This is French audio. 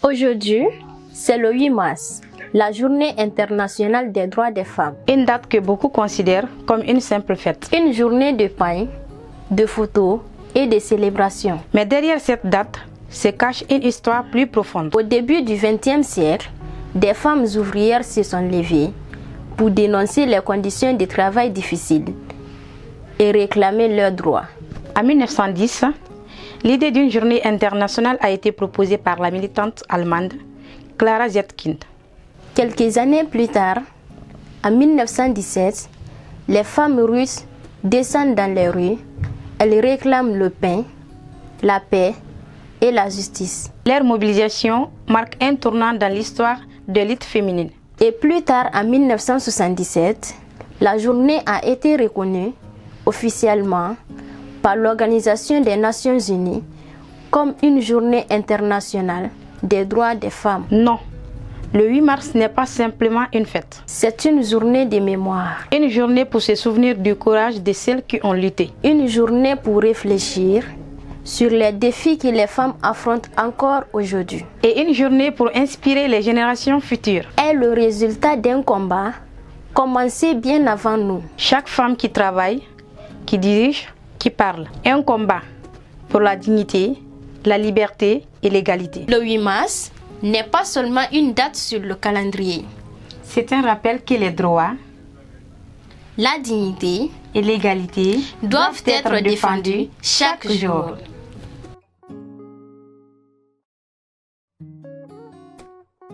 Aujourd'hui, c'est le 8 mars, la journée internationale des droits des femmes. Une date que beaucoup considèrent comme une simple fête. Une journée de pain, de photos et de célébrations. Mais derrière cette date se cache une histoire plus profonde. Au début du XXe siècle, des femmes ouvrières se sont levées pour dénoncer les conditions de travail difficiles et réclamer leurs droits. En 1910, l'idée d'une journée internationale a été proposée par la militante allemande Clara Zetkind. Quelques années plus tard, en 1917, les femmes russes descendent dans les rues. Elles réclament le pain, la paix et la justice. Leur mobilisation marque un tournant dans l'histoire de lutte féminine. Et plus tard, en 1977, la journée a été reconnue officiellement par l'Organisation des Nations Unies comme une journée internationale des droits des femmes. Non, le 8 mars n'est pas simplement une fête. C'est une journée de mémoire. Une journée pour se souvenir du courage de celles qui ont lutté. Une journée pour réfléchir sur les défis que les femmes affrontent encore aujourd'hui. Et une journée pour inspirer les générations futures. Est le résultat d'un combat commencé bien avant nous. Chaque femme qui travaille, qui dirige, qui parle. Un combat pour la dignité, la liberté et l'égalité. Le 8 mars n'est pas seulement une date sur le calendrier. C'est un rappel que les droits, la dignité et l'égalité doivent être défendus chaque jour.